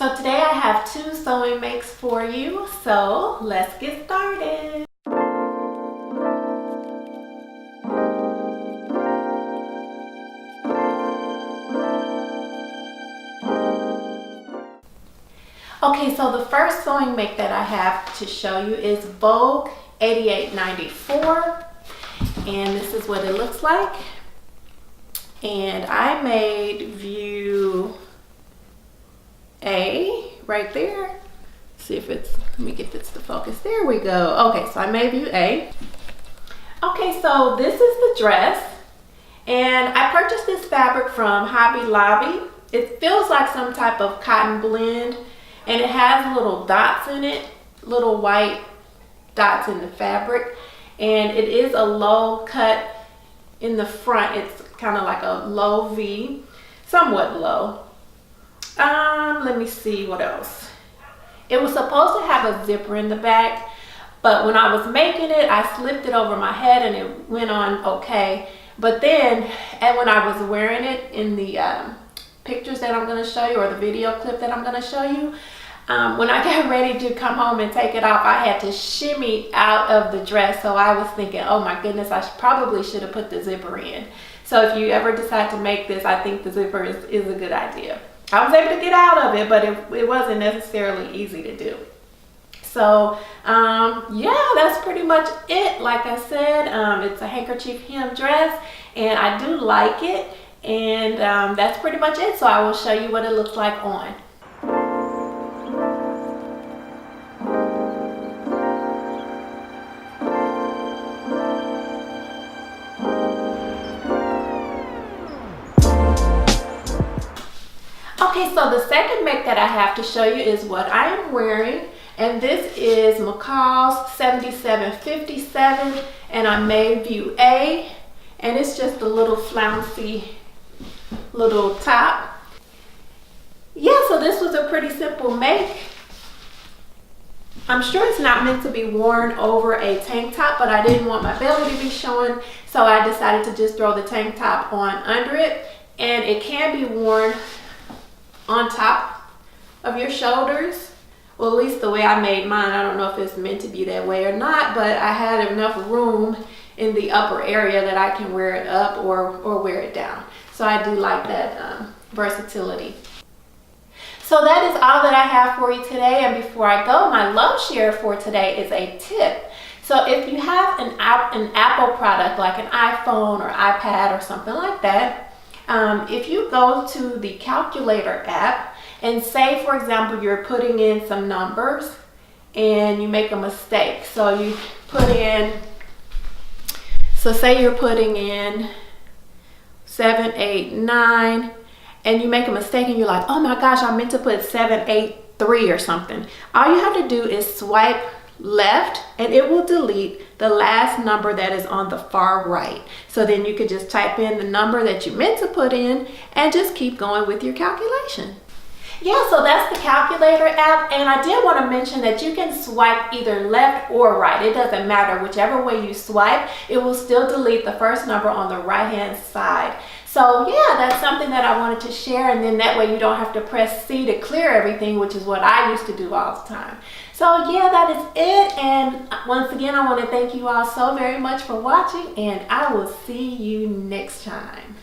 So today I have 2 sewing makes for you, so let's get started. Okay, so the first sewing make that I have to show you is Vogue 8894, and this is what it looks like. And I made view A right there. See if it's, let me get this to focus. There we go. Okay, so I made view A. Okay, so this is the dress, and I purchased this fabric from Hobby Lobby. It feels like some type of cotton blend, and it has little dots in it, little white dots in the fabric, and it is a low cut in the front. It's kind of like a low V, somewhat low. Let me see what else. It was supposed to have a zipper in the back, but when I was making it, I slipped it over my head and it went on okay. But then, and when I was wearing it in the pictures that I'm going to show you, or the video clip that I'm going to show you, when I got ready to come home and take it off, I had to shimmy out of the dress. So I was thinking, oh my goodness, I probably should have put the zipper in. So if you ever decide to make this, I think the zipper is a good idea. I was able to get out of it, but it wasn't necessarily easy to do. So yeah, that's pretty much it. Like I said, it's a handkerchief hem dress, and I do like it. And that's pretty much it. So I will show you what it looks like on. Okay, so the second make that I have to show you is what I am wearing, and this is McCall's 7757, and I made view A, and it's just a little flouncy little top. Yeah, so this was a pretty simple make. I'm sure it's not meant to be worn over a tank top, but I didn't want my belly to be showing, so I decided to just throw the tank top on under it, and it can be worn on top of your shoulders. Well, at least the way I made mine. I don't know if it's meant to be that way or not, but I had enough room in the upper area that I can wear it up or wear it down. So I do like that versatility. So that is all that I have for you today. And before I go, my love share for today is a tip. So if you have an Apple product like an iPhone or iPad or something like that, if you go to the calculator app and say, for example, you're putting in some numbers and you make a mistake. So you put in, so say you're putting in 7, 8, 9, and you make a mistake and you're like, oh my gosh, I meant to put 7, 8, 3 or something. All you have to do is swipe left and it will delete the last number that is on the far right. So then you could just type in the number that you meant to put in and just keep going with your calculation. Yeah, so that's the calculator app, and I did want to mention that you can swipe either left or right. It doesn't matter, whichever way you swipe, it will still delete the first number on the right hand side. So yeah, that's something that I wanted to share, and then that way you don't have to press C to clear everything, which is what I used to do all the time. So yeah, that is it, and once again I want to thank you all so very much for watching, and I will see you next time.